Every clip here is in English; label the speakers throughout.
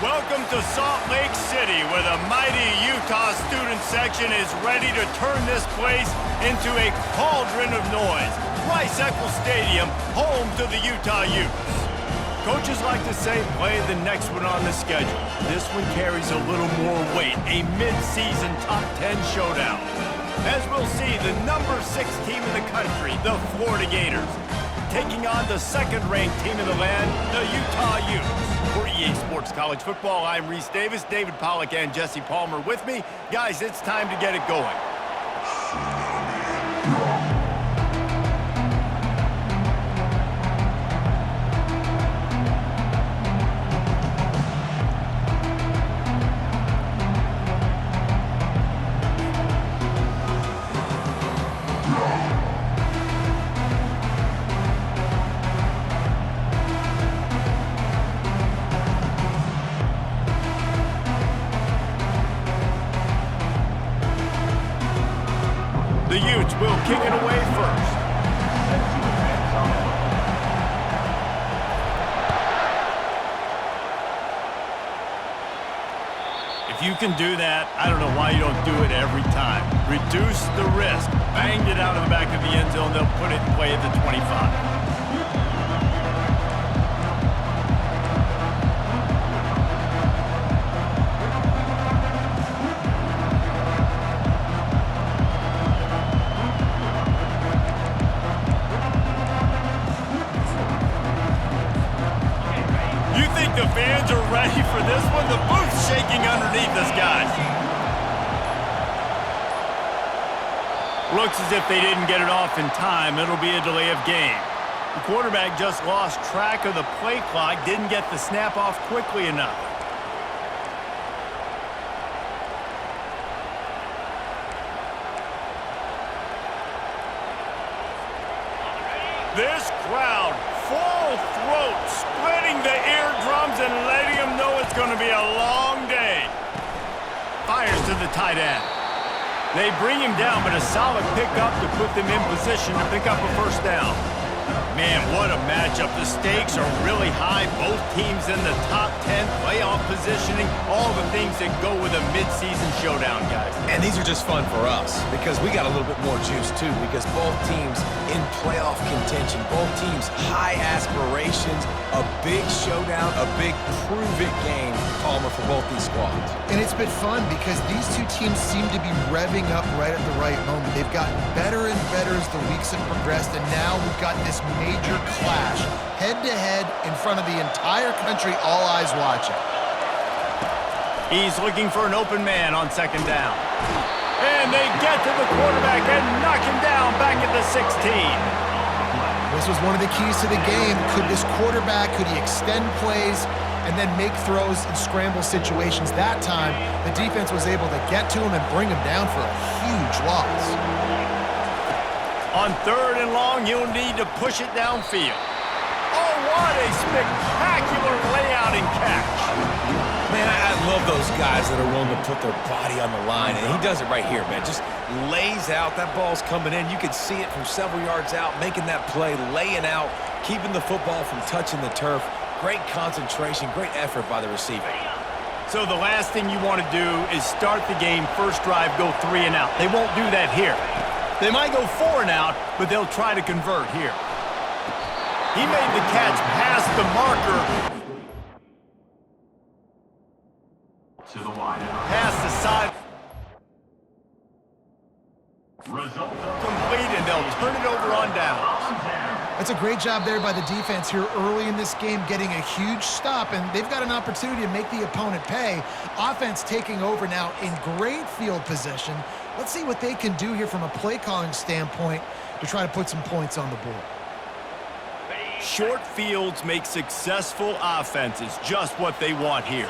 Speaker 1: Welcome to Salt Lake City, where the mighty Utah student section is ready to turn this place into a cauldron of noise. Rice-Eccles Stadium, home to the Utah Utes. Coaches like to say, play the next one on the schedule. This one carries a little more weight, a mid-season top 10 showdown. As we'll see, the number 6 team in the country, the Florida Gators, taking on the second-ranked team in the land, the Utah Utes. For EA Sports College Football, I'm Reese Davis, David Pollack, and Jesse Palmer with me. Guys, it's time to get it going. The Utes will kick it away first. If you can do that, I don't know why you don't do it every time. Reduce the risk. Banged it out of the back of the end zone. They'll put it in play at the 25. The fans are ready for this one. The booth's shaking underneath us, guys. Looks as if they didn't get it off in time. It'll be a delay of game. The quarterback just lost track of the play clock, didn't get the snap off quickly enough. This crowd, full throat, splitting the eardrums and letting them know it's going to be a long day. Fires to the tight end. They bring him down, but a solid pickup to put them in position to pick up a first down. Man, what a matchup. The stakes are really high. Both teams in the top 10, playoff positioning, all the things that go with a midseason showdown, guys.
Speaker 2: And these are just fun for us because we got a little bit more juice, too, because both teams in playoff contention, both teams high aspirations, a big showdown, a big prove-it game, Palmer, for both these squads.
Speaker 3: And it's been fun because these two teams seem to be revving up right at the right moment. They've gotten better and better as the weeks have progressed, and now we've got this major clash, head-to-head in front of the entire country, all eyes watching.
Speaker 1: He's looking for an open man on second down. And they get to the quarterback and knock him down back at the 16.
Speaker 3: This was one of the keys to the game. Could this quarterback, could he extend plays and then make throws in scramble situations? That time, the defense was able to get to him and bring him down for a huge loss.
Speaker 1: On third and long, you'll need to push it downfield. Oh, what a spectacular layout and catch.
Speaker 2: Man, I love those guys that are willing to put their body on the line, and he does it right here, man. Just lays out. That ball's coming in. You can see it from several yards out, making that play, laying out, keeping the football from touching the turf. Great concentration, great effort by the receiver.
Speaker 1: So the last thing you want to do is start the game, first drive, go 3 and out. They won't do that here. They might go 4 and out, but they'll try to convert here. He made the catch past the marker.
Speaker 4: To the wide.
Speaker 1: Past the side. Complete, and they'll turn it over on down.
Speaker 3: That's a great job there by the defense here early in this game, getting a huge stop, and they've got an opportunity to make the opponent pay. Offense taking over now in great field position. Let's see what they can do here from a play calling standpoint to try to put some points on the board.
Speaker 1: Short fields make successful offenses, just what they want here.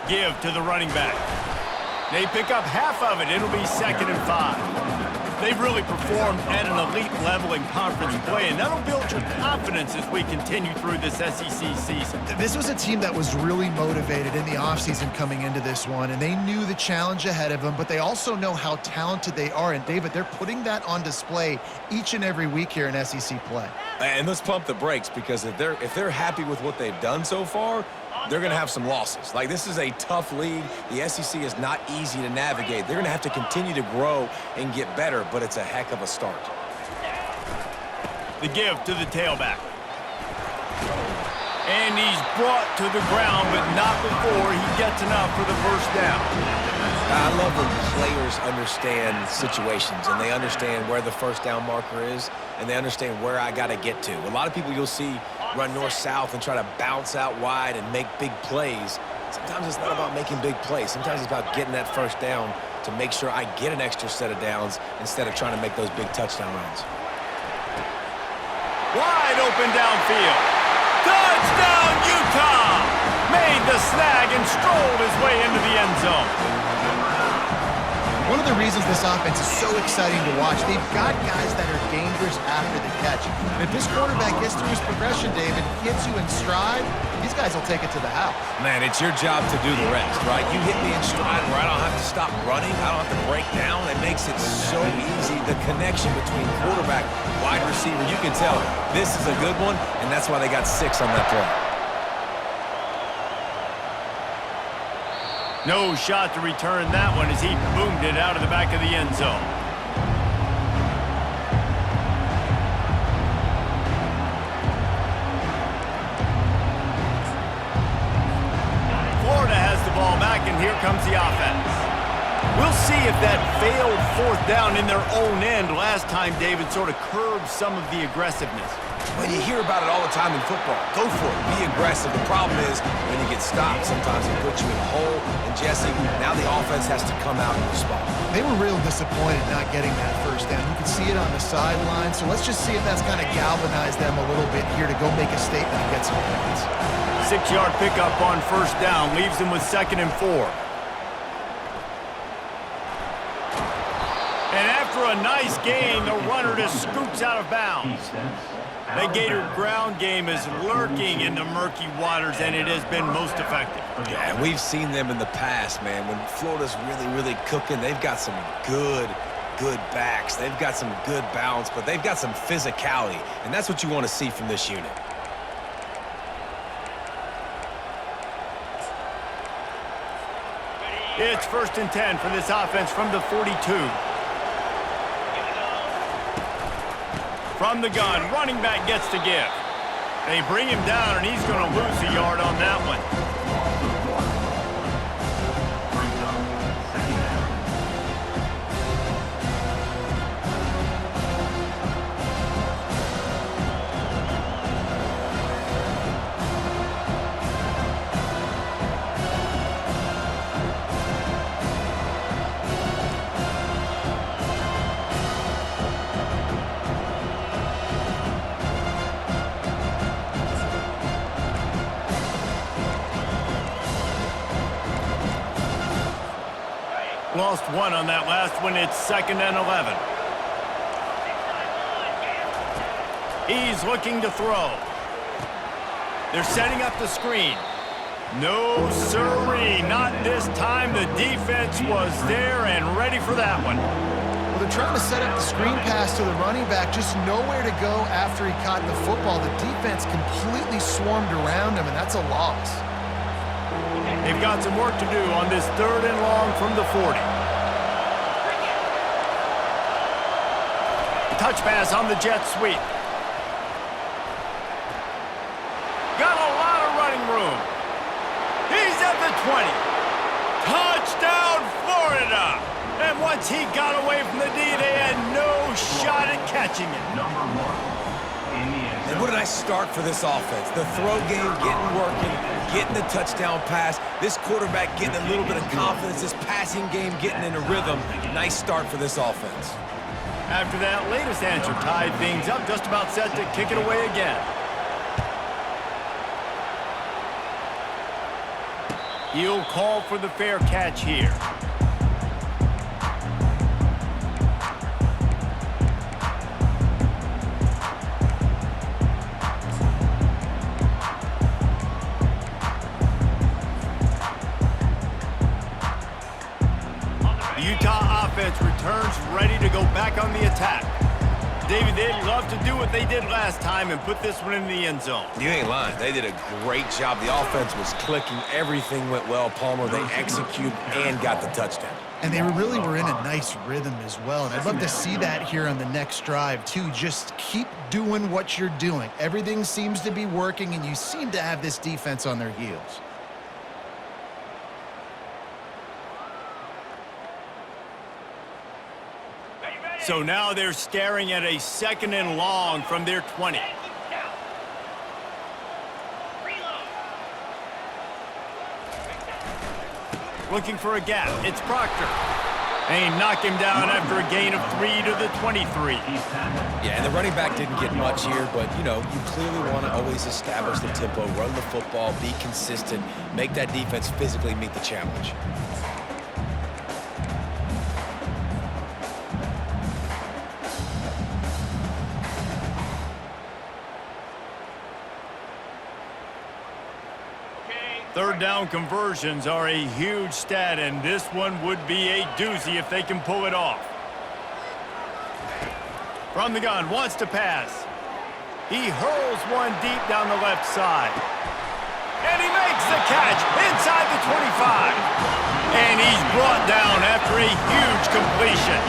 Speaker 1: Give to the running back. They pick up half of it. It'll be 2nd and 5. They've really performed at an elite level in conference play, and that'll build your confidence as we continue through this SEC season.
Speaker 3: This was a team that was really motivated in the offseason coming into this one, and they knew the challenge ahead of them, but they also know how talented they are. And, David, they're putting that on display each and every week here in SEC play.
Speaker 2: And let's pump the brakes, because if they're happy with what they've done so far, they're going to have some losses. Like, this is a tough league. The SEC is not easy to navigate. They're going to have to continue to grow and get better, but it's a heck of a start.
Speaker 1: The give to the tailback. And he's brought to the ground, but not before he gets enough for the first down.
Speaker 2: I love when players understand situations, and they understand where the first down marker is, and they understand where I got to get to. A lot of people you'll see run north-south and try to bounce out wide and make big plays. Sometimes it's not about making big plays. Sometimes it's about getting that first down to make sure I get an extra set of downs instead of trying to make those big touchdown runs.
Speaker 1: Wide open downfield. Touchdown, Utah! Made the snag and strolled his way into the end zone.
Speaker 3: One of the reasons this offense is so exciting to watch, they've got guys that are dangerous after the catch. And if this quarterback gets through his progression, David, gets you in stride, these guys will take it to the house.
Speaker 2: Man, it's your job to do the rest, right? You hit me in stride where I don't have to stop running. I don't have to break down. It makes it so easy. The connection between quarterback, wide receiver, you can tell this is a good one, and that's why they got 6 on that play.
Speaker 1: No shot to return that one as he boomed it out of the back of the end zone. Florida has the ball back, and here comes the offense. We'll see if that failed fourth down in their own end last time, David, sort of curbed some of the aggressiveness.
Speaker 2: Well, you hear about it all the time in football. Go for it. Be aggressive. The problem is when you get stopped, sometimes it puts you in a hole. And, Jesse, now the offense has to come out and respond. They
Speaker 3: were real disappointed not getting that first down. You could see it on the sideline. So let's just see if that's kind of galvanized them a little bit here to go make a statement and get some points.
Speaker 1: 6-yard pickup on first down leaves them with 2nd and 4. And after a nice gain, the runner just scoots out of bounds. The Gator ground game is lurking in the murky waters, and it has been most effective.
Speaker 2: Yeah, and we've seen them in the past, man. When Florida's really, really cooking, they've got some good backs. They've got some good balance, but they've got some physicality, and that's what you want to see from this unit.
Speaker 1: It's 1st and 10 for this offense from the 42. From the gun, running back gets to give. They bring him down, and he's going to lose a yard on that one. Lost 1 on that last one. It's 2nd and 11. He's looking to throw. They're setting up the screen. No sirree, not this time. The defense was there and ready for that one.
Speaker 3: Well, they're trying to set up the screen pass to the running back, just nowhere to go after he caught the football. The defense completely swarmed around him, and that's a loss.
Speaker 1: They've got some work to do on this 3rd and long from the 40. Touch pass on the jet sweep. Got a lot of running room. He's at the 20. Touchdown, Florida! And once he got away from the D, they had no shot at catching it.
Speaker 4: Number 1.
Speaker 2: And what a nice start for this offense. The throw game getting working, getting the touchdown pass. This quarterback getting a little bit of confidence. This passing game getting in a rhythm. Nice start for this offense.
Speaker 1: After that latest answer tied things up, just about set to kick it away again. He'll call for the fair catch here. offense returns ready to go back on the attack. David, they'd love to do what they did last time and put this one in the end zone.
Speaker 2: You ain't lying. They did a great job. The offense was clicking. Everything went well, Palmer. They executed and got the touchdown.
Speaker 3: And they really were in a nice rhythm as well. And I'd love to see that here on the next drive, too. Just keep doing what you're doing. Everything seems to be working, and you seem to have this defense on their heels.
Speaker 1: So now they're staring at a 2nd and long from their 20. Looking for a gap. It's Proctor. And he knocked him down after a gain of 3 to the 23.
Speaker 2: Yeah, and the running back didn't get much here, but, you know, you clearly want to always establish the tempo, run the football, be consistent, make that defense physically meet the challenge.
Speaker 1: Third down conversions are a huge stat, and this one would be a doozy if they can pull it off. From the gun, wants to pass. He hurls one deep down the left side. And he makes the catch inside the 25. And he's brought down after a huge completion.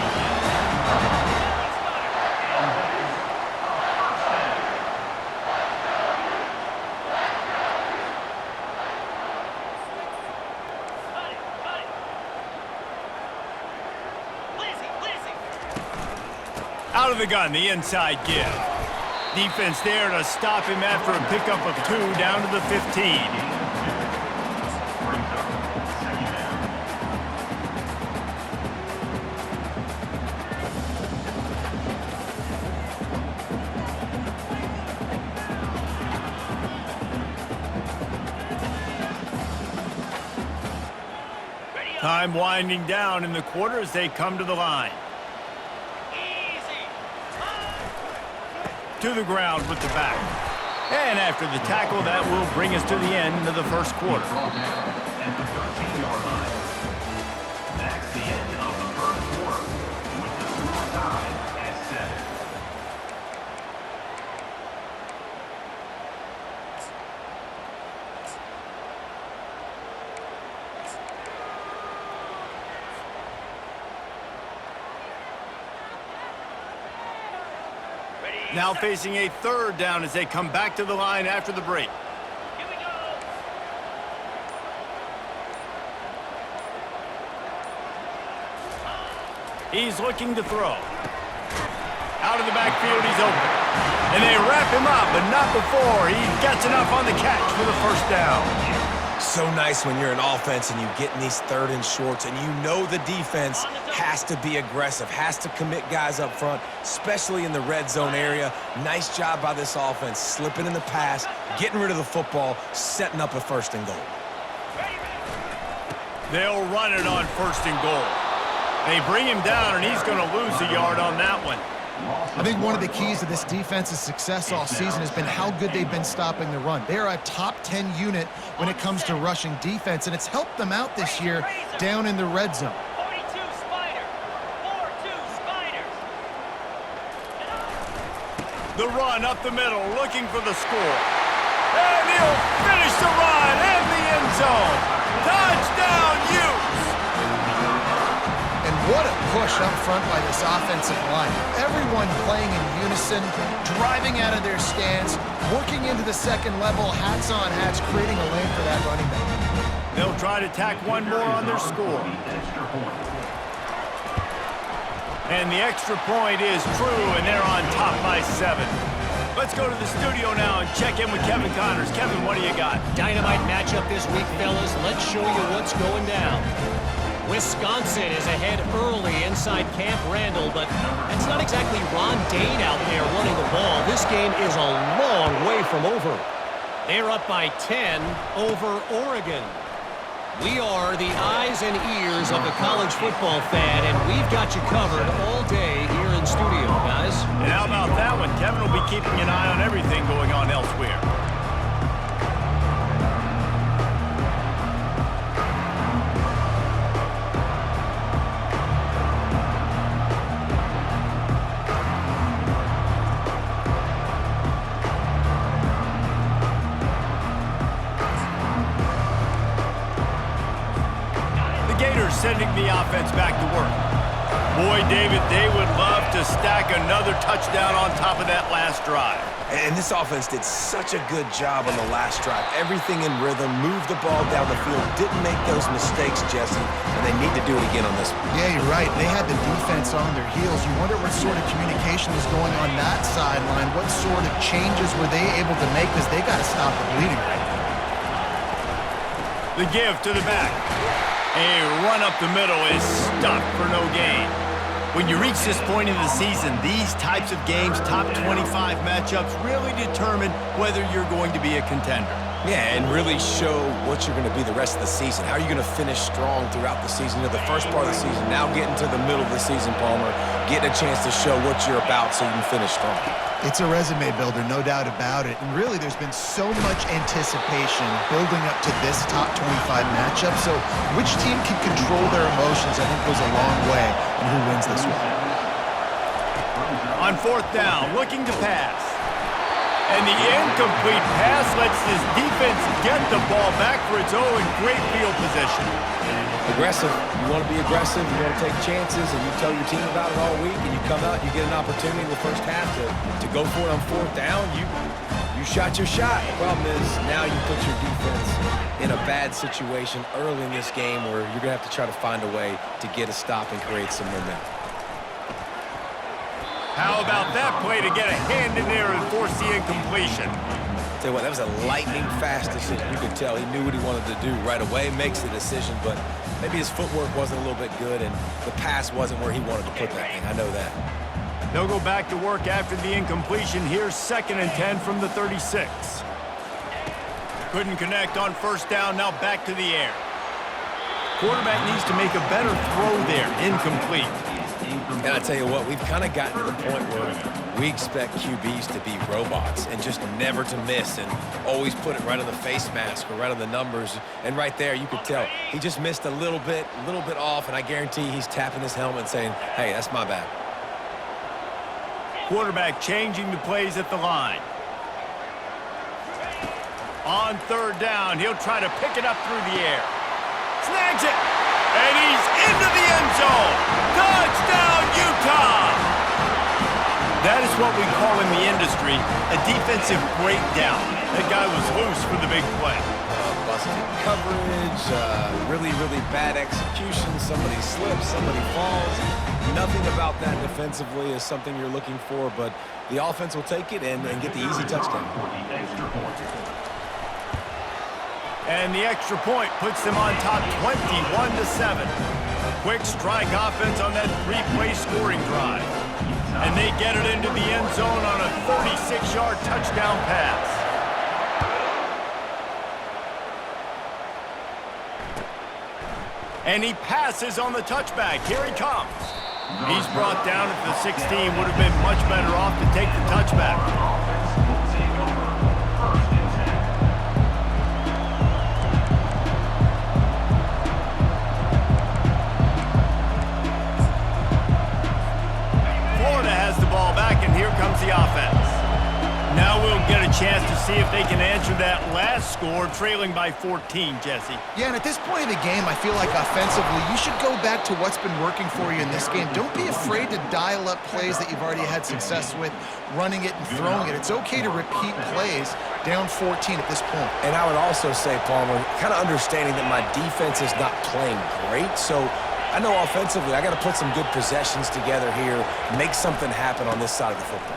Speaker 1: Out of the gun, the inside give. Defense there to stop him after a pickup of 2 down to the 15. Time winding down in the quarter as they come to the line. To the ground with the back. And after the tackle, that will bring us to the end of the first quarter.
Speaker 4: At the 13-yard line. That's the end of the first quarter, with the score tied at 7.
Speaker 1: Now facing a 3rd down as they come back to the line after the break.
Speaker 5: Here we go.
Speaker 1: He's looking to throw. Out of the backfield, he's open. And they wrap him up, but not before he gets enough on the catch for the 1st down.
Speaker 2: So nice when you're an offense and you get in these 3rd and shorts and you know the defense has to be aggressive, has to commit guys up front, especially in the red zone area. Nice job by this offense, slipping in the pass, getting rid of the football, setting up a 1st and goal.
Speaker 1: They'll run it on 1st and goal. They bring him down, and he's going to lose a yard on that one.
Speaker 3: I think one of the keys to this defense's success all season has been how good they've been stopping the run. They are a top 10 unit when it comes to rushing defense, and it's helped them out this year down in the red zone.
Speaker 5: 42 Spiders. 4-2 Spiders.
Speaker 1: The run up the middle, looking for the score. And he'll finish the run in the end zone. Touchdown, Utes!
Speaker 3: And what a push up front by this offensive line. Everyone playing in unison, driving out of their stance, working into the 2nd level, hats on hats, creating a lane for that running back.
Speaker 1: They'll try to tack one more on their score. And the extra point is true, and they're on top by 7. Let's go to the studio now and check in with Kevin Connors. Kevin, what do you got?
Speaker 6: Dynamite matchup this week, fellas. Let's show you what's going down. Wisconsin is ahead early inside Camp Randall, but that's not exactly Ron Dane out there running the ball. This game is a long way from over. They're up by 10 over Oregon. We are the eyes and ears of the college football fan, and we've got you covered all day here in studio, guys.
Speaker 1: And how about that one? Kevin will be keeping an eye on everything going on elsewhere. they're sending the offense back to work. Boy, David, they would love to stack another touchdown on top of that last drive.
Speaker 2: And this offense did such a good job on the last drive. Everything in rhythm, moved the ball down the field, didn't make those mistakes, Jesse, and they need to do it again on this one.
Speaker 3: Yeah, you're right. They had the defense on their heels. You wonder what sort of communication was going on that sideline. What sort of changes were they able to make, because they got to stop the bleeding right now.
Speaker 1: The give to the back. A run up the middle is stuffed for no gain. When you reach this point in the season, these types of games, top 25 matchups, really determine whether you're going to be a contender.
Speaker 2: Yeah, and really show what you're going to be the rest of the season. How are you going to finish strong throughout the season? You know, the first part of the season, now getting to the middle of the season, Palmer, getting a chance to show what you're about so you can finish strong.
Speaker 3: It's a resume builder, no doubt about it. And really, there's been so much anticipation building up to this top 25 matchup. So which team can control their emotions, I think, goes a long way in who wins this one.
Speaker 1: On fourth down, looking to pass. And the incomplete pass lets this defense get the ball back for its own great field position.
Speaker 2: Aggressive. You want to be aggressive. You want to take chances, and you tell your team about it all week, and you come out, you get an opportunity in the first half to go for it on fourth down. You shot your shot. The problem is now you put your defense in a bad situation early in this game where you're going to have to try to find a way to get a stop and create some momentum.
Speaker 1: How about that play to get a hand in there and force the incompletion?
Speaker 2: Tell you what, that was a lightning-fast decision. You could tell he knew what he wanted to do right away, makes the decision, but maybe his footwork wasn't a little bit good, and the pass wasn't where he wanted to put that thing. I know that.
Speaker 1: They'll go back to work after the incompletion. Here's 2nd and 10 from the 36. Couldn't connect on first down, now back to the air. Quarterback needs to make a better throw there, incomplete.
Speaker 2: And I tell you what, we've kind of gotten to the point where we expect QBs to be robots and just never to miss and always put it right on the face mask or right on the numbers. And right there, you could tell he just missed a little bit off, and I guarantee he's tapping his helmet saying, hey, that's my bad.
Speaker 1: Quarterback changing the plays at the line. On third down, he'll try to pick it up through the air. Snags it, and he's into the end zone. Touchdown, Utah! That is what we call in the industry a defensive breakdown. That guy was loose for the big play.
Speaker 2: Busted coverage, really bad execution. Somebody slips, somebody falls. Nothing about that defensively is something you're looking for, but the offense will take it and get the easy touchdown.
Speaker 1: And the extra point puts them on top 21-7. Quick strike offense on that 3-play scoring drive. And they get it into the end zone on a 36-yard touchdown pass. And he passes on the touchback. Here he comes. He's brought down at the 16. Would have been much better off to take the touchback. Florida has the ball back, and here comes the offense. Now we'll get a chance to see if they can answer that last score, trailing by 14, Jesse.
Speaker 3: Yeah, and at this point in the game, I feel like offensively, you should go back to what's been working for you in this game. Don't be afraid to dial up plays that you've already had success with, running it and throwing it. It's okay to repeat plays down 14 at this point.
Speaker 2: And I would also say, Palmer, kind of understanding that my defense is not playing great, so I know offensively I got to put some good possessions together here, make something happen on this side of the football.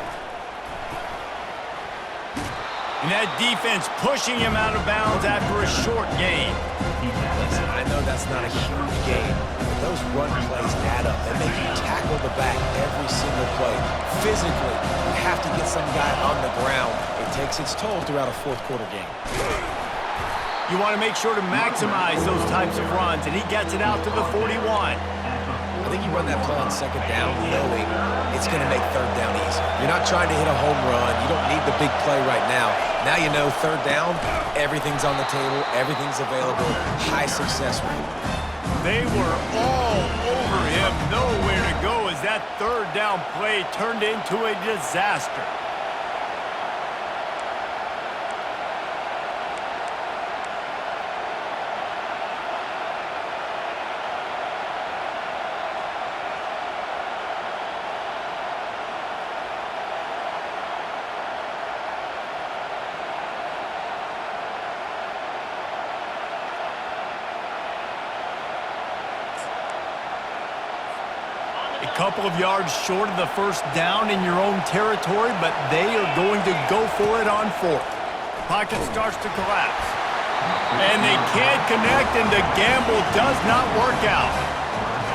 Speaker 1: And that defense pushing him out of bounds after a short gain.
Speaker 2: Listen, I know that's not a huge gain, but those run plays add up. They make you tackle the back every single play. Physically, you have to get some guy on the ground. It takes its toll throughout a fourth-quarter game.
Speaker 1: You want to make sure to maximize those types of runs, and he gets it out to the 41.
Speaker 2: I think you run that play on second down knowing it's going to make third down easy. You're not trying to hit a home run. You don't need the big play right now. Now you know third down, everything's on the table, everything's available, high success rate.
Speaker 1: They were all over him, nowhere to go as that third down play turned into a disaster. A couple of yards short of the first down in your own territory, but they are going to go for it on fourth. Pocket starts to collapse. And they can't connect, and the gamble does not work out.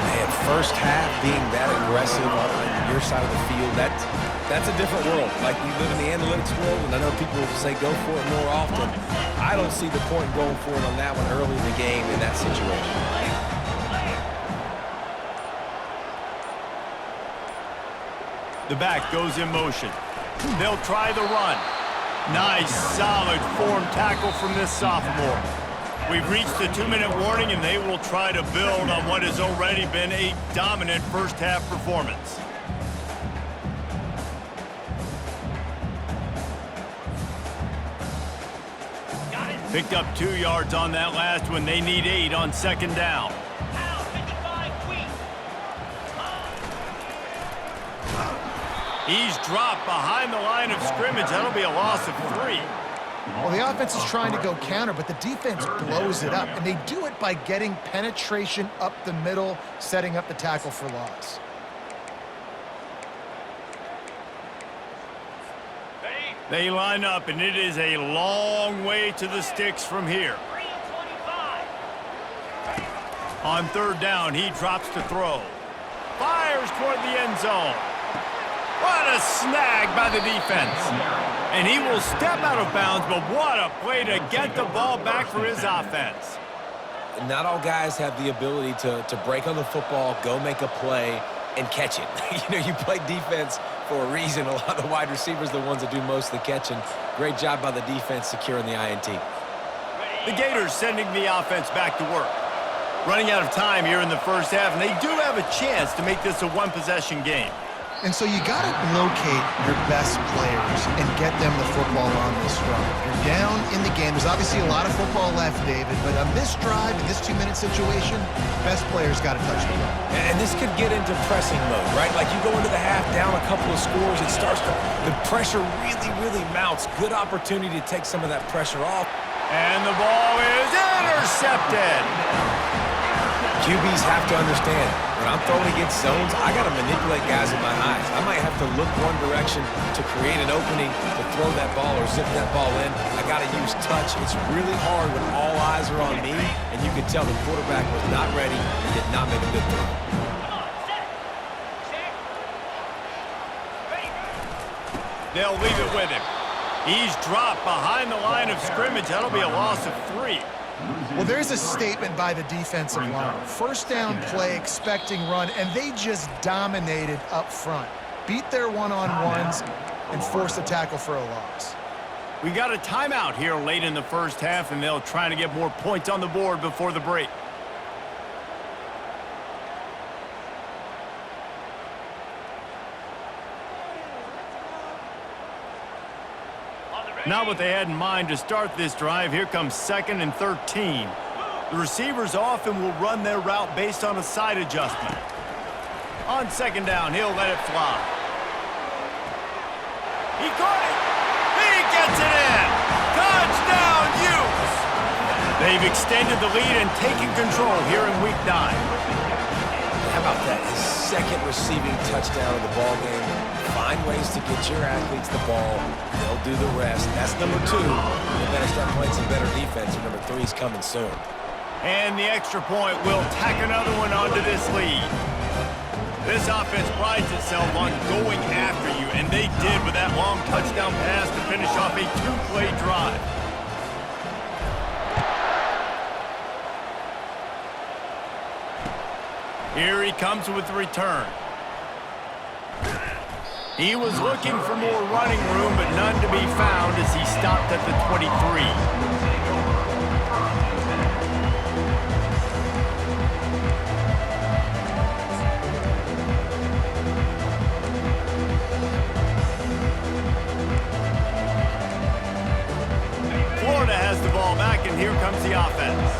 Speaker 2: Man, first half being that aggressive on your side of the field, that's a different world. Like, we live in the analytics world, and I know people say go for it more often. I don't see the point in going for it on that one early in the game in that situation.
Speaker 1: The back goes in motion. They'll try the run. Nice, solid form tackle from this sophomore. We've reached the 2-minute warning, and they will try to build on what has already been a dominant first-half performance. Picked up 2 yards on that last one. They need 8 on second down. He's dropped behind the line of scrimmage. That'll be a loss of 3.
Speaker 3: Well, the offense is trying to go counter, but the defense blows it up, and they do it by getting penetration up the middle, setting up the tackle for loss.
Speaker 1: They line up, and it is a long way to the sticks from here. On third down, he drops to throw. Fires toward the end zone. What a snag by the defense. And he will step out of bounds, but what a play to get the ball back for his offense.
Speaker 2: Not all guys have the ability to break on the football, go make a play, and catch it. You know, you play defense for a reason. A lot of the wide receivers are the ones that do most of the catching. Great job by the defense securing the INT.
Speaker 1: The Gators sending the offense back to work. Running out of time here in the first half, and they do have a chance to make this a one-possession game.
Speaker 3: And so you got to locate your best players and get them the football on this drive. You're down in the game. There's obviously a lot of football left, David, but on this drive, in this 2-minute situation, best players got to touch the ball.
Speaker 2: And this could get into pressing mode, right? Like, you go into the half, down a couple of scores, it starts to, the pressure really, really mounts. Good opportunity to take some of that pressure off.
Speaker 1: And the ball is intercepted.
Speaker 2: QBs have to understand, when I'm throwing against zones, I got to manipulate guys with my eyes. I might have to look one direction to create an opening to throw that ball or zip that ball in. I got to use touch. It's really hard when all eyes are on me, and you can tell the quarterback was not ready and did not make a good throw.
Speaker 1: They'll leave it with him. He's dropped behind the line of scrimmage. That'll be a loss of 3.
Speaker 3: Well, there's a statement by the defensive line. First down play, expecting run, and they just dominated up front. Beat their one-on-ones and forced a tackle for a loss.
Speaker 1: We got a timeout here late in the first half, and they'll try to get more points on the board before the break. Not what they had in mind to start this drive. Here comes 2nd and 13. The receivers often will run their route based on a side adjustment. On second down, he'll let it fly. He caught it. He gets it in. Touchdown, Utes. They've extended the lead and taken control here in Week 9.
Speaker 2: How about that? His second receiving touchdown of the ball game. Find ways to get your athletes the ball. They'll do the rest. That's number 2. They better start playing some better defense. Number 3 is coming soon.
Speaker 1: And the extra point will tack another one onto this lead. This offense prides itself on going after you, and they did with that long touchdown pass to finish off a 2-play drive. Here he comes with the return. He was looking for more running room, but none to be found as he stopped at the 23. Florida has the ball back, and here comes the offense.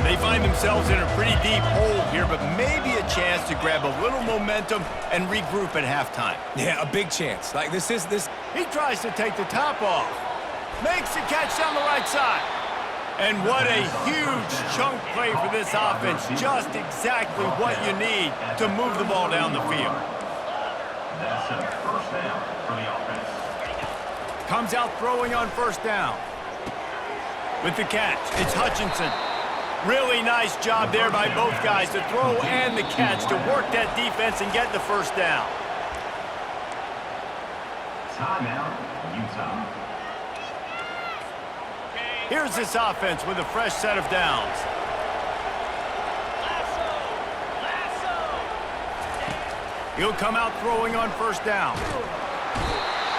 Speaker 1: They find themselves in a pretty deep hole here, but maybe a chance to grab a little momentum and regroup at halftime.
Speaker 2: Yeah, a big chance. Like, this.
Speaker 1: He tries to take the top off. Makes the catch down the right side. And what a huge chunk play for this offense. Just exactly what you need to move the ball down the field.
Speaker 4: That's a first down for the offense.
Speaker 1: Comes out throwing on first down. With the catch, it's Hutchinson. Really nice job there by both guys to throw and the catch to work that defense and get the first down.
Speaker 4: Timeout, Utah.
Speaker 1: Here's this offense with a fresh set of downs. He'll come out throwing on first down.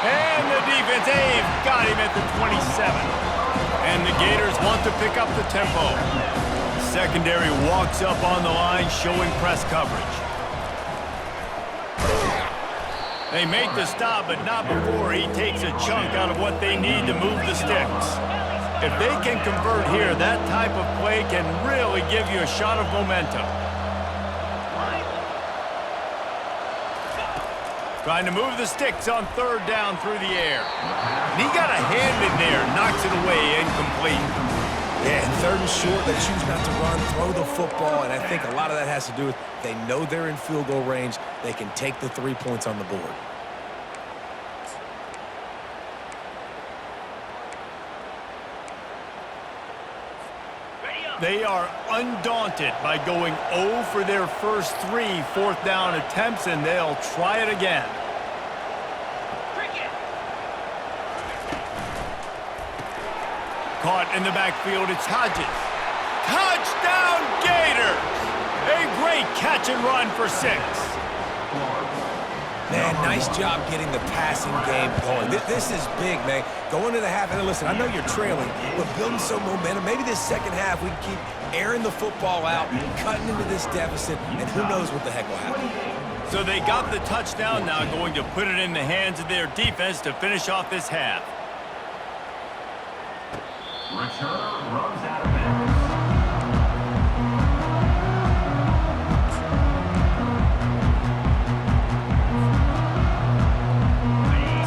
Speaker 1: And the defense, they've got him at the 27. And the Gators want to pick up the tempo. Secondary walks up on the line, showing press coverage. They make the stop, but not before he takes a chunk out of what they need to move the sticks. If they can convert here, that type of play can really give you a shot of momentum. Trying to move the sticks on third down through the air. And he got a hand in there, knocks it away, incomplete.
Speaker 2: Yeah, and third and short, they choose not to run, throw the football, and I think a lot of that has to do with they know they're in field goal range. They can take the 3 points on the board.
Speaker 1: They are undaunted by going 0 for their first 3 fourth down attempts, and they'll try it again. Caught in the backfield, it's Hodges. Touchdown, Gators! A great catch and run for 6.
Speaker 2: Man, nice job getting the passing game going. This is big, man. Going to the half, and listen, I know you're trailing, but building some momentum. Maybe this second half we can keep airing the football out, cutting into this deficit, and who knows what the heck will happen.
Speaker 1: So they got the touchdown, now going to put it in the hands of their defense to finish off this half.
Speaker 4: Return runs out of bounds.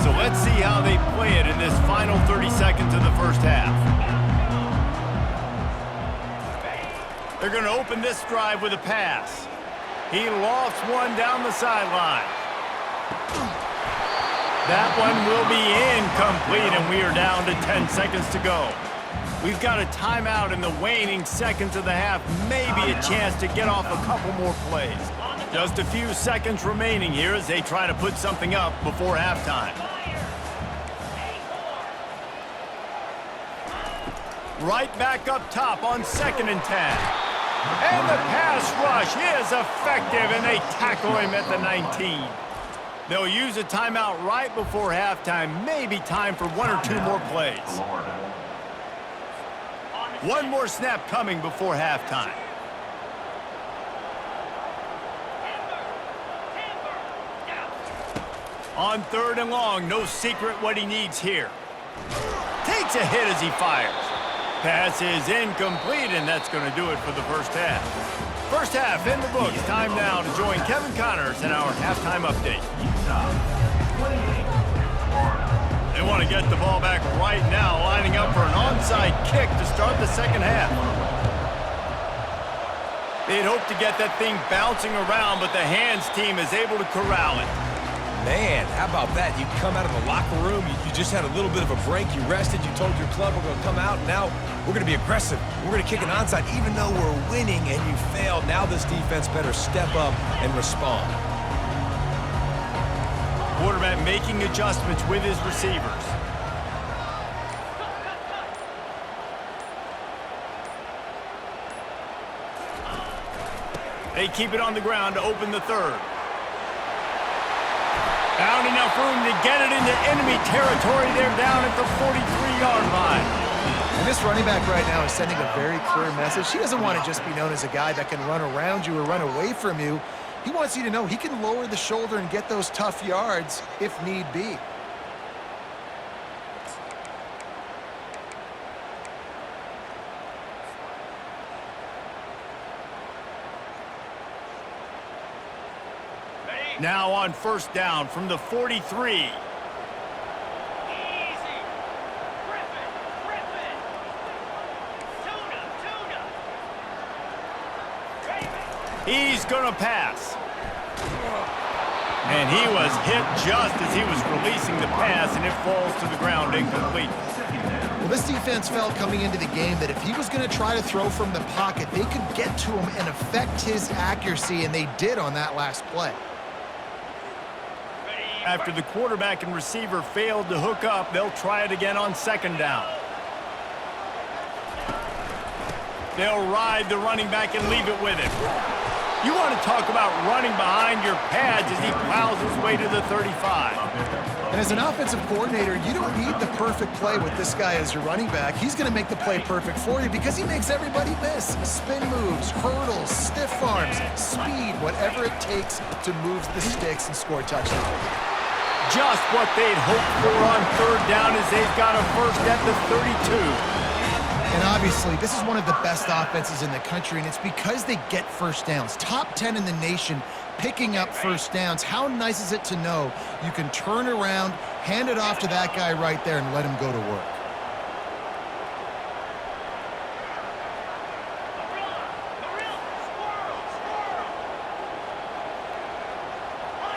Speaker 1: So let's see how they play it in this final 30 seconds of the first half. They're going to open this drive with a pass. He lofts one down the sideline. That one will be incomplete, and we are down to 10 seconds to go. We've got a timeout in the waning seconds of the half, maybe a chance to get off a couple more plays. Just a few seconds remaining here as they try to put something up before halftime. Right back up top on 2nd and 10. And the pass rush is effective, and they tackle him at the 19. They'll use a timeout right before halftime, maybe time for 1 or 2 more plays. One more snap coming before halftime. On 3rd and long, no secret what he needs here. Takes a hit as he fires. Pass is incomplete, and that's going to do it for the first half. First half in the books. Time now to join Kevin Connors in our halftime update. They want to get the ball back right now, lining up for an onside kick to start the second half. They'd hoped to get that thing bouncing around, but the hands team is able to corral it.
Speaker 2: Man, how about that? You come out of the locker room, you just had a little bit of a break, you rested, you told your club we're going to come out, and now we're going to be aggressive. We're going to kick an onside even though we're winning, and you failed. Now this defense better step up and respond.
Speaker 1: Quarterback making adjustments with his receivers. They keep it on the ground to open the 3rd. Found enough room to get it into enemy territory. They're down at the 43-yard line.
Speaker 3: And this running back right now is sending a very clear message. He doesn't want to just be known as a guy that can run around you or run away from you. He wants you to know he can lower the shoulder and get those tough yards if need be.
Speaker 1: Now on first down from the 43. He's going to pass. And he was hit just as he was releasing the pass, and it falls to the ground incomplete.
Speaker 3: Well, this defense felt coming into the game that if he was going to try to throw from the pocket, they could get to him and affect his accuracy, and they did on that last play.
Speaker 1: After the quarterback and receiver failed to hook up, they'll try it again on second down. They'll ride the running back and leave it with him. You want to talk about running behind your pads as he plows his way to the 35.
Speaker 3: And as an offensive coordinator, you don't need the perfect play with this guy as your running back. He's going to make the play perfect for you because he makes everybody miss. Spin moves, hurdles, stiff arms, speed, whatever it takes to move the sticks and score touchdowns.
Speaker 1: Just what they'd hoped for on third down as they've got a first at the 32.
Speaker 3: And obviously, this is one of the best offenses in the country, and it's because they get first downs. Top 10 in the nation picking up first downs. How nice is it to know you can turn around, hand it off to that guy right there, and let him go to work.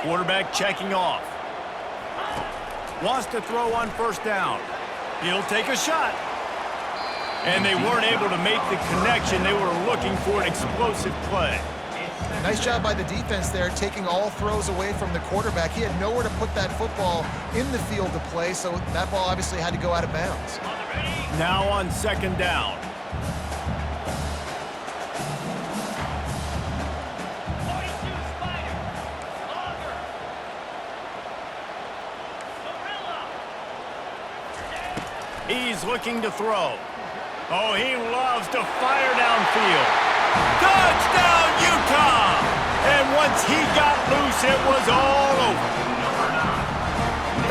Speaker 1: Quarterback checking off. Wants to throw on first down. He'll take a shot. And they weren't able to make the connection. They were looking for an explosive play.
Speaker 3: Nice job by the defense there, taking all throws away from the quarterback. He had nowhere to put that football in the field to play, so that ball obviously had to go out of bounds.
Speaker 1: Now on second down. He's looking to throw. Oh, he loves to fire downfield. Touchdown, Utah! And once he got loose, it was all over.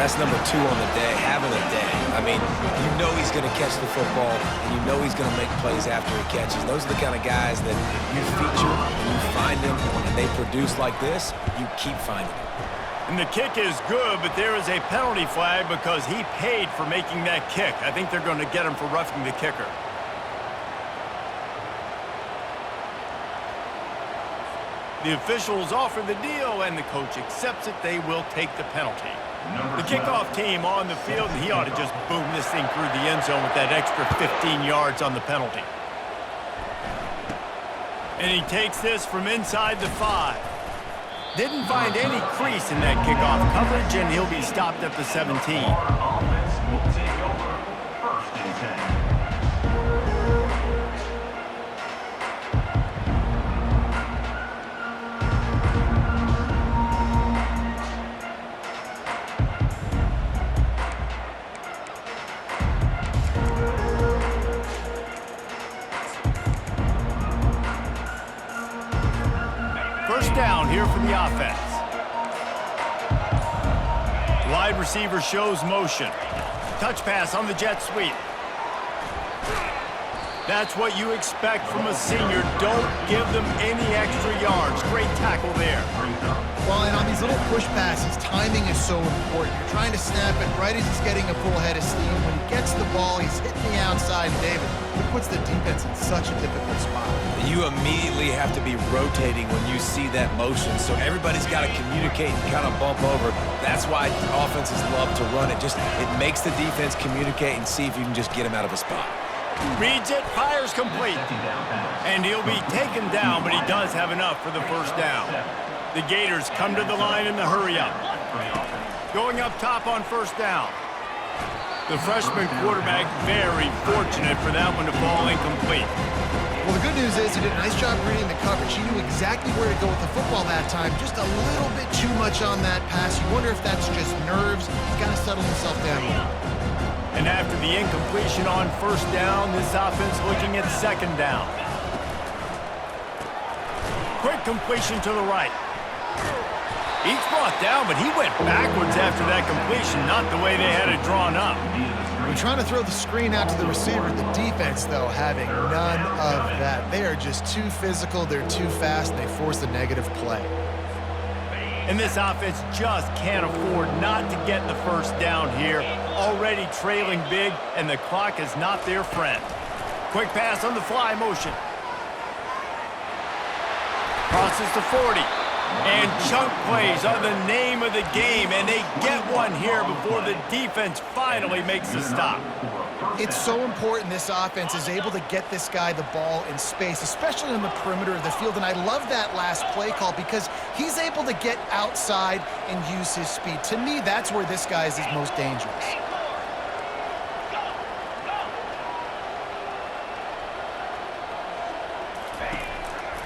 Speaker 2: That's number 2 on the day, having a day. I mean, you know he's going to catch the football, and you know he's going to make plays after he catches. Those are the kind of guys that you feature, and you find them, and they produce like this, you keep finding them.
Speaker 1: And the kick is good, but there is a penalty flag because he paid for making that kick. I think they're going to get him for roughing the kicker. The officials offer the deal, and the coach accepts it. They will take the penalty. The kickoff team on the field, and he ought to just boom this thing through the end zone with that extra 15 yards on the penalty. And he takes this from inside the 5. Didn't find any crease in that kickoff coverage, and he'll be stopped at the 17.
Speaker 4: Offense will take over first and 10.
Speaker 1: First down here for the offense. Wide receiver shows motion. Touch pass on the jet sweep. That's what you expect from a senior. Don't give them any extra yards. Great tackle there.
Speaker 3: Well, and on these little push passes, timing is so important. You're trying to snap it right as he's getting a full head of steam. When he gets the ball, he's hitting the outside, David. He puts the defense in such a difficult spot.
Speaker 2: You immediately have to be rotating when you see that motion, so everybody's got to communicate and kind of bump over. That's why offenses love to run it. It makes the defense communicate and see if you can just get him out of a spot.
Speaker 1: Reads it, fires complete. And he'll be taken down, but he does have enough for the first down. The Gators come to the line in the hurry-up. Going up top on first down. The freshman quarterback very fortunate for that one to fall incomplete.
Speaker 3: Well, the good news is he did a nice job reading the coverage. He knew exactly where to go with the football that time. Just a little bit too much on that pass. You wonder if that's just nerves. He's got to settle himself down a little.
Speaker 1: And after the incompletion on first down, this offense looking at second down. Quick completion to the right. He's brought down, but he went backwards after that completion, not the way they had it drawn up.
Speaker 3: We're trying to throw the screen out to the receiver. The defense, though, having none of that. They are just too physical, they're too fast, and they force a negative play.
Speaker 1: And this offense just can't afford not to get the first down here. Already trailing big, and the clock is not their friend. Quick pass on the fly motion. Crosses the 40. And chunk plays are the name of the game, and they get one here before the defense finally makes the stop.
Speaker 3: It's so important this offense is able to get this guy the ball in space, especially on the perimeter of the field. And I love that last play call because he's able to get outside and use his speed. To me, that's where this guy is his most dangerous.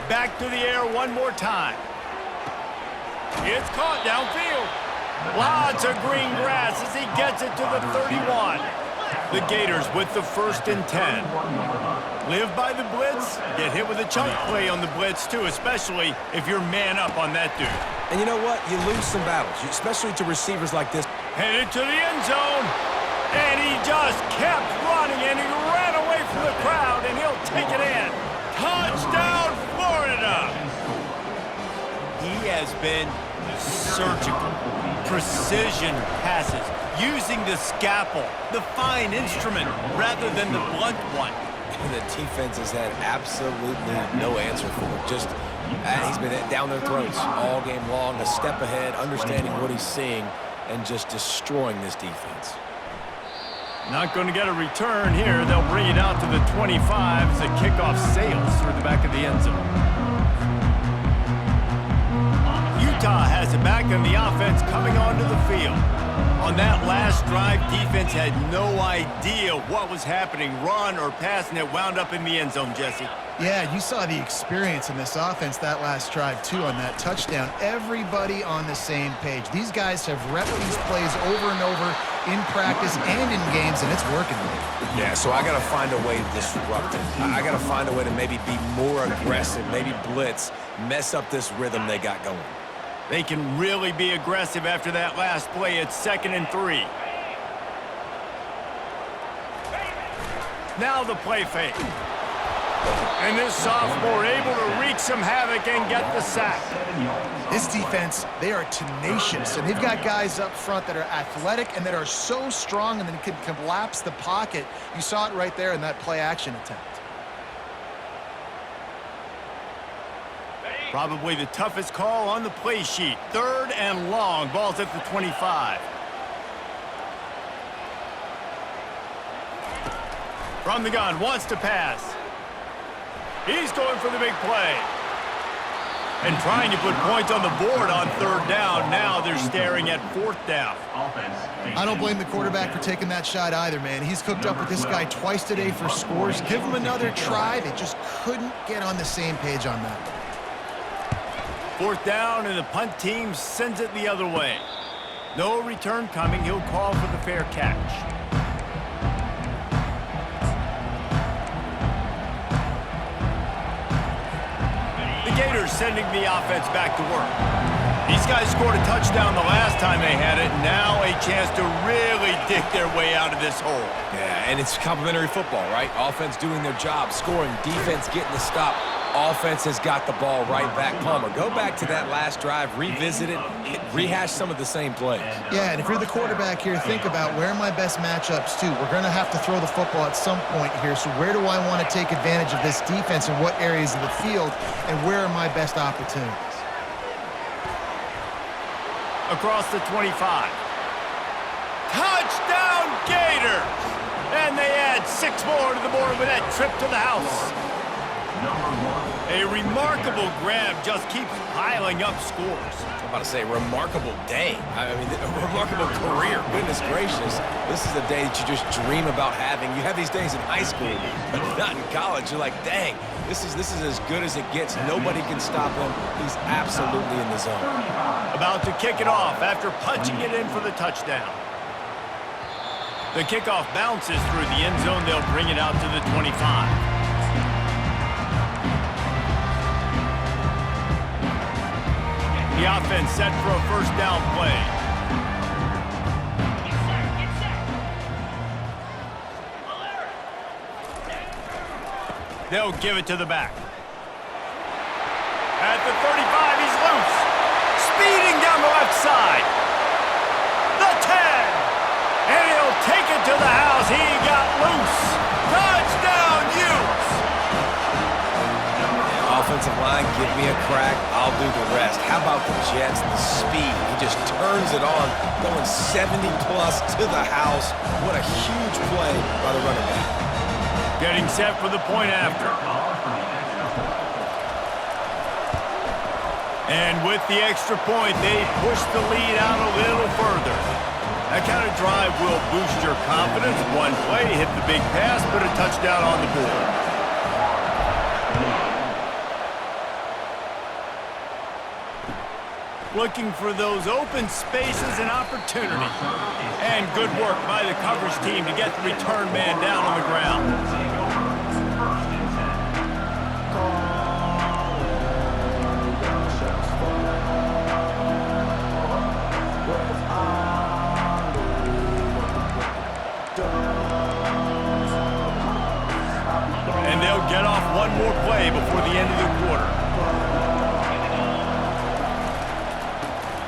Speaker 1: Back to the air one more time. It's caught downfield. Lots of green grass as he gets it to the 31. The Gators with the 1st and 10. Live by the blitz, get hit with a chunk play on the blitz too, especially if you're man up on that dude.
Speaker 2: And you know what? You lose some battles, especially to receivers like this.
Speaker 1: Headed to the end zone. And he just kept running, and he ran away from the crowd, and he'll take it in. Touchdown, Florida! He has been surgical, precision passes, using the scalpel, the fine instrument, rather than the blunt one.
Speaker 2: The defense has had absolutely no answer for it. Just, he's been down their throats all game long, a step ahead, understanding what he's seeing, and just destroying this defense.
Speaker 1: Not going to get a return here. They'll bring it out to the 25 as the kickoff sails through the back of the end zone. Utah has it back, and the offense coming onto the field. On that last drive, defense had no idea what was happening, run or pass, and it wound up in the end zone, Jesse.
Speaker 3: Yeah, you saw the experience in this offense that last drive, too, on that touchdown. Everybody on the same page. These guys have repped these plays over and over in practice and in games, and it's working.
Speaker 2: Yeah, so I got to find a way to disrupt it. I got to find a way to maybe be more aggressive, maybe blitz, mess up this rhythm they got going.
Speaker 1: They can really be aggressive after that last play. It's 2nd and 3. Now the play fake. And this sophomore able to wreak some havoc and get the sack.
Speaker 3: This defense, they are tenacious, and they've got guys up front that are athletic and that are so strong and then can collapse the pocket. You saw it right there in that play action attempt.
Speaker 1: Probably the toughest call on the play sheet. 3rd and long. Ball's at the 25. From the gun, wants to pass. He's going for the big play. And trying to put points on the board on 3rd down. Now they're staring at 4th down.
Speaker 3: I don't blame the quarterback for taking that shot either, man. He's cooked up with this guy twice today for scores. Give him another try. They just couldn't get on the same page on that.
Speaker 1: 4th down, and the punt team sends it the other way. No return coming. He'll call for the fair catch. The Gators sending the offense back to work. These guys scored a touchdown the last time they had it. Now a chance to really dig their way out of this hole.
Speaker 2: Yeah, and it's complimentary football, right? Offense doing their job, scoring, defense getting the stop. Offense has got the ball right back. Palmer, go back to that last drive, revisit it, rehash some of the same plays.
Speaker 3: Yeah, and if you're the quarterback here, think about where are my best matchups too. We're going to have to throw the football at some point here, so where do I want to take advantage of this defense and what areas of the field, and where are my best opportunities?
Speaker 1: Across the 25. Touchdown Gators! And they add 6 more to the board with that trip to the house. A remarkable grab just keeps piling up scores.
Speaker 2: I'm about to say, remarkable day. I mean, a remarkable career. Goodness gracious. This is a day that you just dream about having. You have these days in high school, but not in college. You're like, dang, this is as good as it gets. Nobody can stop him. He's absolutely in the zone.
Speaker 1: About to kick it off after punching it in for the touchdown. The kickoff bounces through the end zone. They'll bring it out to the 25. The offense set for a 1st down play. They'll give it to the back. At the 35, he's loose. Speeding down the left side. The 10. And he'll take it to the house. He got loose. Touchdown, Utes.
Speaker 2: offensive line, give me a crack, I'll do the rest. How about the Jets, the speed? He just turns it on, going 70-plus to the house. What a huge play by the running back.
Speaker 1: Getting set for the point after. And with the extra point, they push the lead out a little further. That kind of drive will boost your confidence. One play, hit the big pass, put a touchdown on the board. Looking for those open spaces and opportunity. And good work by the coverage team to get the return man down on the ground. And they'll get off one more play before the end of the quarter.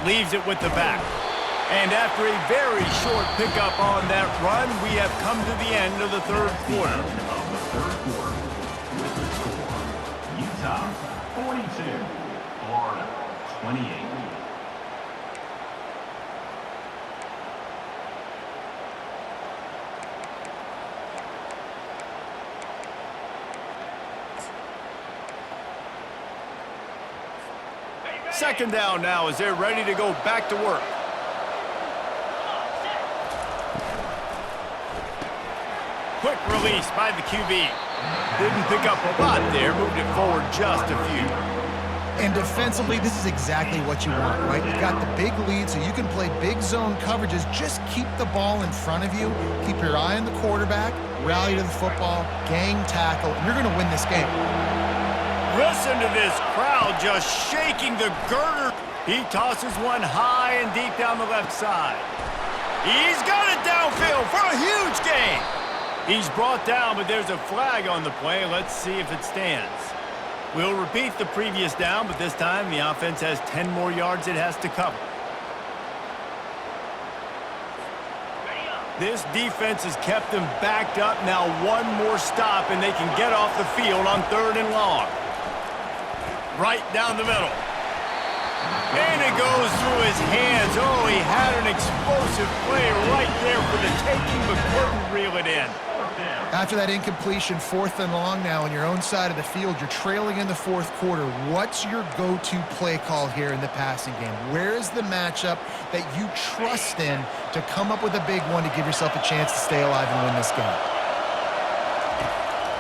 Speaker 1: Leaves it with the back. And after a very short pickup on that run, we have come to the end of the third quarter.
Speaker 4: With the score, Utah 42, Florida 28.
Speaker 1: Second down now as they're ready to go back to work. Quick release by the QB. Didn't pick up a lot there, moved it forward just a few.
Speaker 3: And defensively, this is exactly what you want, right? You got the big lead, so you can play big zone coverages. Just keep the ball in front of you. Keep your eye on the quarterback, rally to the football, gang tackle, and you're going to win this game.
Speaker 1: Listen to this crowd just shaking the girder. He tosses one high and deep down the left side. He's got it downfield for a huge gain. He's brought down, but there's a flag on the play. Let's see if it stands. We'll repeat the previous down, but this time the offense has 10 more yards it has to cover. This defense has kept them backed up. Now one more stop, and they can get off the field on 3rd and long. Right down the middle. And it goes through his hands. Oh, he had an explosive play right there for the taking, but couldn't reel it in.
Speaker 3: After that incompletion, 4th and long now on your own side of the field, you're trailing in the 4th quarter. What's your go-to play call here in the passing game? Where is the matchup that you trust in to come up with a big one to give yourself a chance to stay alive and win this game?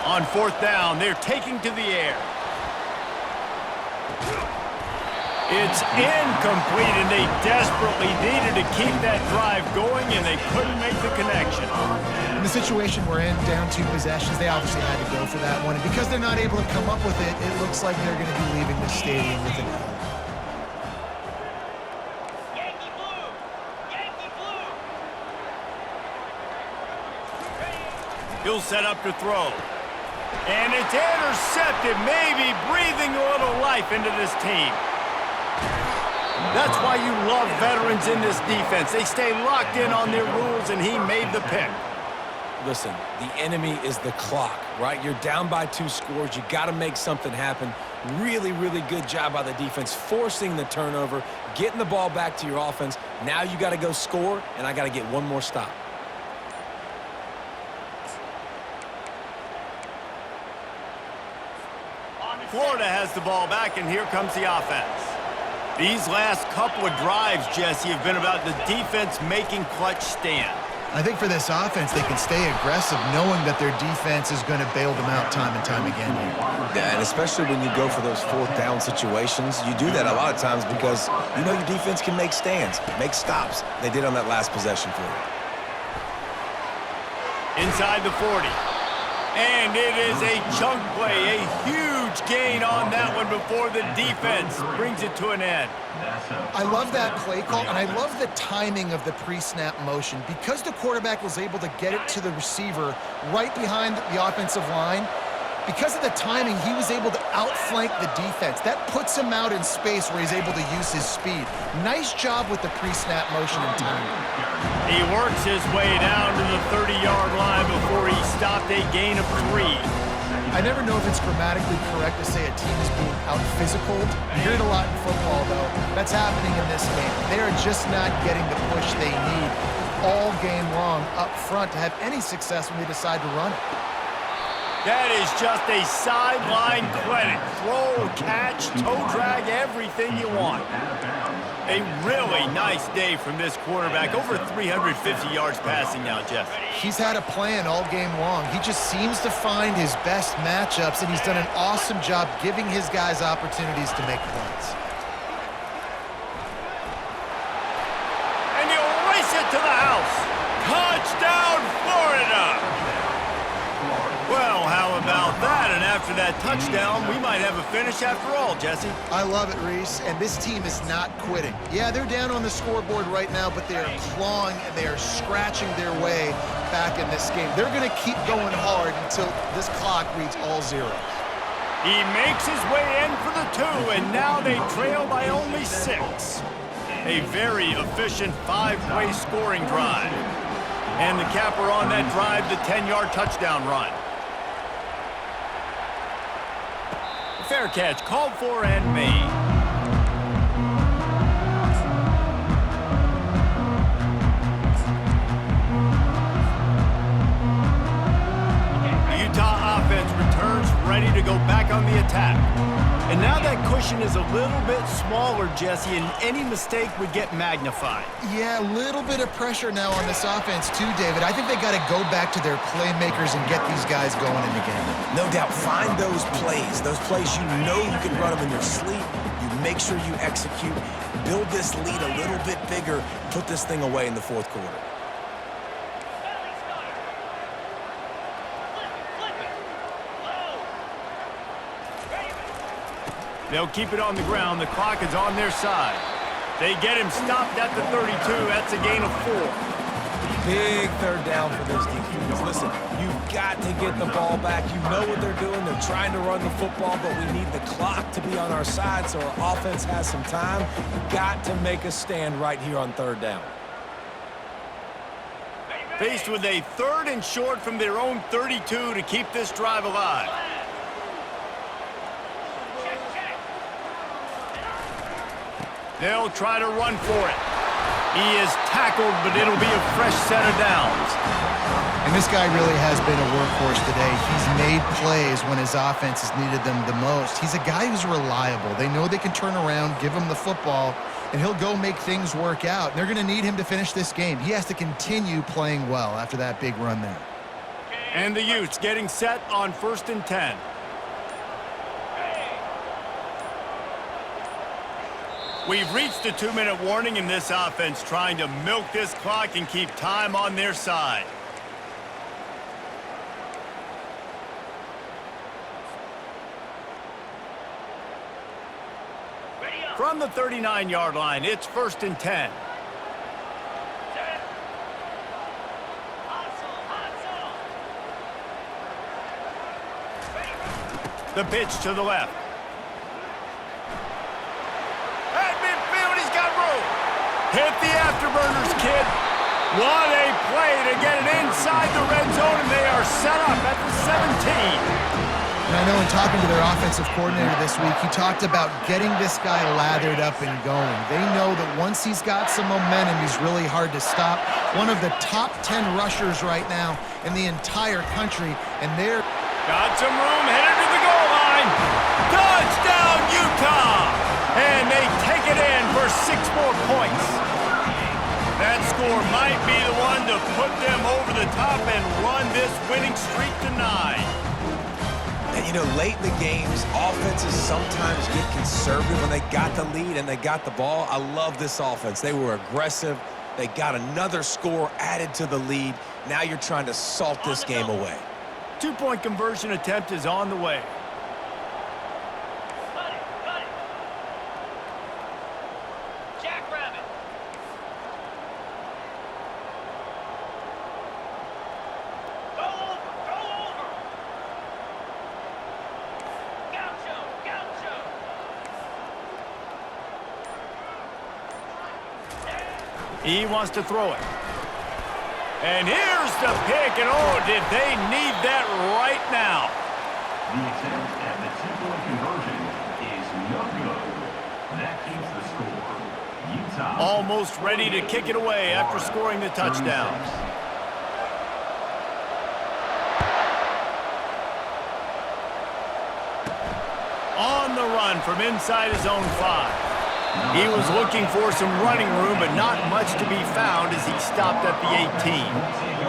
Speaker 1: On 4th down, they're taking to the air. It's incomplete, and they desperately needed to keep that drive going, and they couldn't make the connection.
Speaker 3: In the situation we're in, down 2 possessions, they obviously had to go for that one. And because they're not able to come up with it, it looks like they're going to be leaving the stadium with an L.
Speaker 5: Yankee blue! Yankee blue!
Speaker 1: He'll set up to throw. And it's intercepted, maybe breathing a little life into this team. That's why you love veterans in this defense. They stay locked in on their rules, and he made the pick.
Speaker 2: Listen, the enemy is the clock, right? You're down by 2 scores. You got to make something happen. Really, really good job by the defense, forcing the turnover, getting the ball back to your offense. Now you got to go score, and I got to get one more stop.
Speaker 1: Florida has the ball back, and here comes the offense. These last couple of drives, Jesse, have been about the defense making clutch stand.
Speaker 3: I think for this offense, they can stay aggressive knowing that their defense is going to bail them out time and time again here.
Speaker 2: Yeah, and especially when you go for those 4th down situations, you do that a lot of times because you know your defense can make stands, make stops. They did on that last possession for you.
Speaker 1: Inside the 40. And it is a chunk play, a huge gain on that one before the defense brings it to an end.
Speaker 3: I love that play call, and I love the timing of the pre-snap motion. Because the quarterback was able to get it to the receiver right behind the offensive line, because of the timing, he was able to outflank the defense. That puts him out in space where he's able to use his speed. Nice job with the pre-snap motion and timing.
Speaker 1: He works his way down to the 30-yard line before he stopped a gain of 3.
Speaker 3: I never know if it's grammatically correct to say a team is being out-physicaled. You hear it a lot in football, though. That's happening in this game. They are just not getting the push they need all game long up front to have any success when they decide to run it.
Speaker 1: That is just a sideline clinic. Throw, catch, toe drag, everything you want. A really nice day from this quarterback. Over 350 yards passing now, Jeff.
Speaker 3: He's had a plan all game long. He just seems to find his best matchups, and he's done an awesome job giving his guys opportunities to make plays.
Speaker 1: And he'll race it to the house. Touchdown, Florida! Well, how about that? And after that touchdown, we might have a finish after all, Jesse.
Speaker 3: I love it, Reese, and this team is not quitting. Yeah, they're down on the scoreboard right now, but they are clawing and they are scratching their way back in this game. They're going to keep going hard until this clock reads all zeros.
Speaker 1: He makes his way in for the 2, and now they trail by only 6. A very efficient 5-play scoring drive. And the capper on that drive, the 10-yard touchdown run. Fair catch called for and made. The Utah offense returns ready to go back on the attack. And now that cushion is a little bit smaller, Jesse, and any mistake would get magnified.
Speaker 3: Yeah, a little bit of pressure now on this offense too, David. I think they got to go back to their playmakers and get these guys going in the game.
Speaker 2: No doubt, find those plays you know you can run them in your sleep. You make sure you execute, build this lead a little bit bigger, put this thing away in the fourth quarter.
Speaker 1: They'll keep it on the ground. The clock is on their side. They get him stopped at the 32. That's a gain of 4.
Speaker 2: Big third down for this defense. Listen, you've got to get the ball back. You know what they're doing. They're trying to run the football, but we need the clock to be on our side so our offense has some time. Got to make a stand right here on third down.
Speaker 1: Faced with a 3rd and short from their own 32 to keep this drive alive. They'll try to run for it. He is tackled, but it'll be a fresh set of downs.
Speaker 3: And this guy really has been a workhorse today. He's made plays when his offense has needed them the most. He's a guy who's reliable. They know they can turn around, give him the football, and he'll go make things work out. They're going to need him to finish this game. He has to continue playing well after that big run there.
Speaker 1: And the Utes getting set on 1st and 10. We've reached the 2-minute warning in this offense, trying to milk this clock and keep time on their side. From the 39-yard line, it's 1st and 10. The pitch to the left. Hit the afterburners, kid. What a play to get it inside the red zone, and they are set up at the 17.
Speaker 3: And I know in talking to their offensive coordinator this week, he talked about getting this guy lathered up and going. They know that once he's got some momentum, he's really hard to stop. One of the top 10 rushers right now in the entire country, and they're...
Speaker 1: Got some room, headed to the goal line. Touchdown, Utah! And they take it in for 6 more points. That score might be the one to put them over the top and run this winning streak to 9.
Speaker 2: And, you know, late in the games, offenses sometimes get conservative when they got the lead and they got the ball. I love this offense. They were aggressive. They got another score added to the lead. Now you're trying to salt this game away.
Speaker 1: 2-point conversion attempt is on the way. He wants to throw it. And here's the pick, and oh, did they need that right now.
Speaker 4: The attempt at the two-point conversion is no good. That keeps the score. Utah.
Speaker 1: Almost ready to kick it away after scoring the touchdown. On the run from inside his own 5. He was looking for some running room, but not much to be found as he stopped at the 18.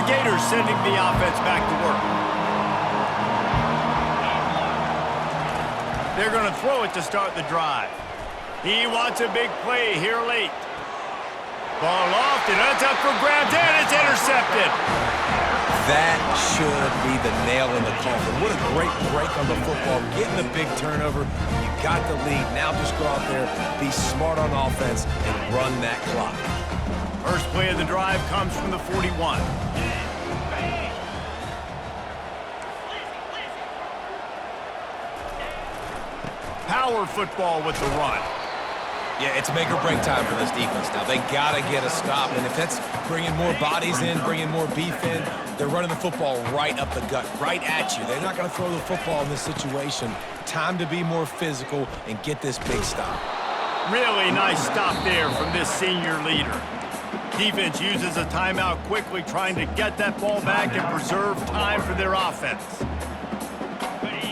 Speaker 1: Gators sending the offense back to work. They're going to throw it to start the drive. He wants a big play here late. Ball off, and that's up for grabs, and it's intercepted.
Speaker 2: That should be the nail in the coffin. What a great break on the football. Getting the big turnover. You got the lead. Now just go out there, be smart on offense, and run that clock.
Speaker 1: First play of the drive comes from the 41. Power football with the run.
Speaker 2: Yeah, it's make or break time for this defense now. They got to get a stop, and if that's bringing more bodies in, bringing more beef in, they're running the football right up the gut, right at you. They're not going to throw the football in this situation. Time to be more physical and get this big stop.
Speaker 1: Really nice stop there from this senior leader. Defense uses a timeout quickly, trying to get that ball back and preserve time for their offense.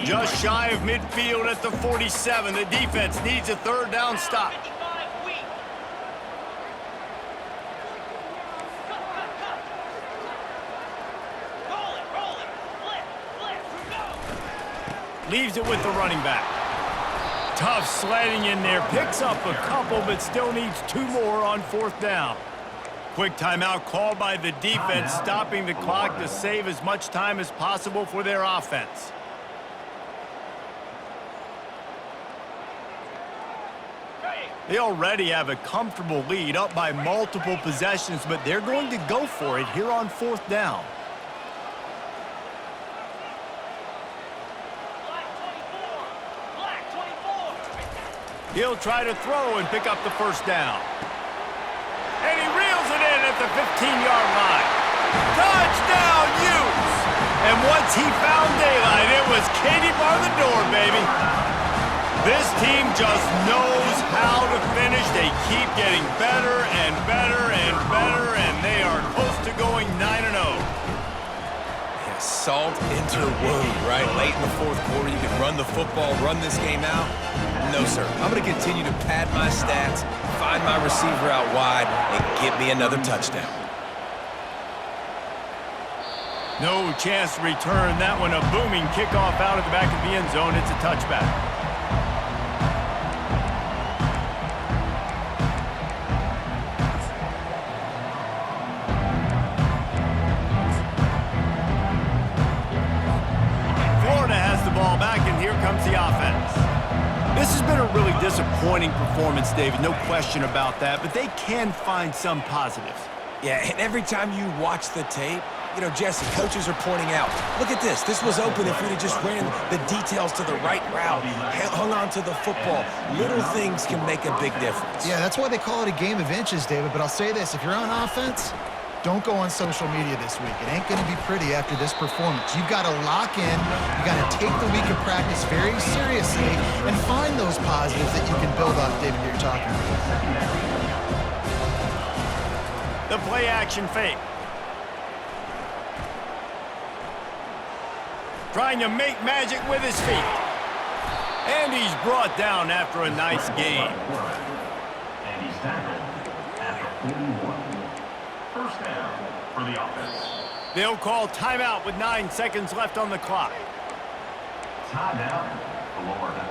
Speaker 1: Just shy of midfield at the 47. The defense needs a third down stop.
Speaker 5: 55 weak. Roll it, flip, go.
Speaker 1: Leaves it with the running back. Tough sledding in there. Picks up a couple, but still needs 2 more on 4th down. Quick timeout called by the defense, stopping the clock to save as much time as possible for their offense. They already have a comfortable lead, up by multiple possessions, but they're going to go for it here on 4th down.
Speaker 5: Black 24.
Speaker 1: He'll try to throw and pick up the first down. And he reels it in at the 15-yard line. Touchdown, Utes! And once he found daylight, it was Katie bar the door, baby. This team just knows how to finish. They keep getting better and better and better, and they are close to going 9-0.
Speaker 2: Yeah, salt into the wound, right? Late in the 4th quarter, you can run the football, run this game out. No, sir. I'm going to continue to pad my stats, find my receiver out wide, and get me another touchdown.
Speaker 1: No chance to return that one. A booming kickoff out of the back of the end zone. It's a touchback. Ball back, and here comes the offense. This has been a really disappointing performance, David, no question about that, but they can find some positives.
Speaker 2: Yeah, and every time you watch the tape, you know, Jesse, coaches are pointing out, look at this. This was open if we'd have just ran the details to the right route, hung on to the football. Little things can make a big difference.
Speaker 3: Yeah, that's why they call it a game of inches, David. But I'll say this, if you're on offense, don't go on social media this week. It ain't going to be pretty after this performance. You've got to lock in. You've got to take the week of practice very seriously and find those positives that you can build off, David, that you're talking about.
Speaker 1: The play action fake. Trying to make magic with his feet. And he's brought down after a nice game.
Speaker 4: And he's tackled at the 41. First down for the offense.
Speaker 1: They'll call timeout with 9 seconds left on the clock.
Speaker 4: Timeout, Florida.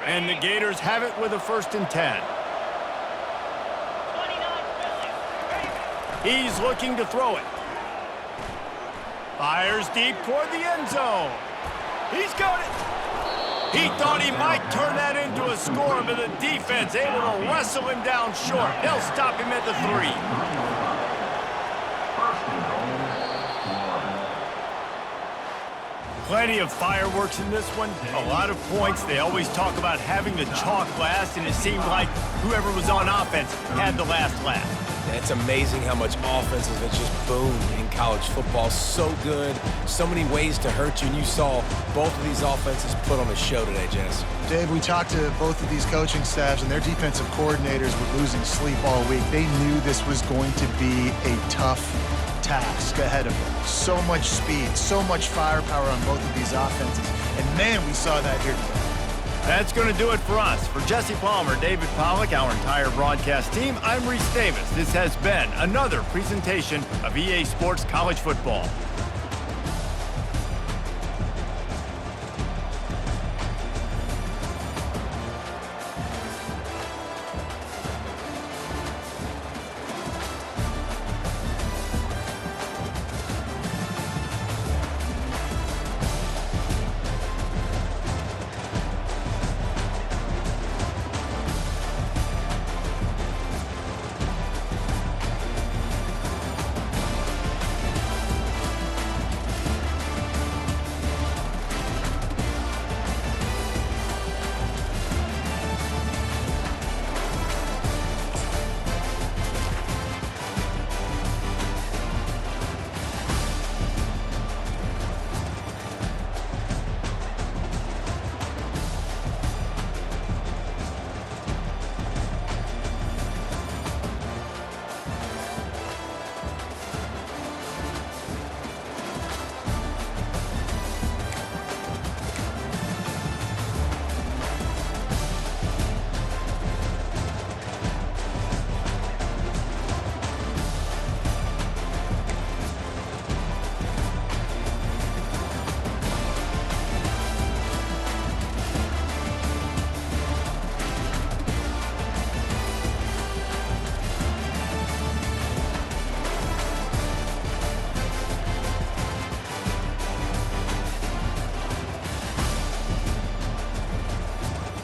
Speaker 1: And the Gators have it with a 1st and 10.
Speaker 5: 29 Philly.
Speaker 1: He's looking to throw it. Fires deep toward the end zone. He's got it. He thought he might turn that into a score, but the defense able to wrestle him down short. They'll stop him at the 3. Plenty of fireworks in this one, a lot of points. They always talk about having the chalk last, and it seemed like whoever was on offense had the last laugh.
Speaker 2: It's amazing how much offenses have just boomed in college football. So good, so many ways to hurt you, and you saw both of these offenses put on a show today, Jess.
Speaker 3: Dave, we talked to both of these coaching staffs, and their defensive coordinators were losing sleep all week. They knew this was going to be a tough task ahead of them. So much speed, so much firepower on both of these offenses, and man, we saw that here today.
Speaker 1: That's going to do it for us. For Jesse Palmer, David Pollack, our entire broadcast team, I'm Reese Davis. This has been another presentation of EA Sports College Football.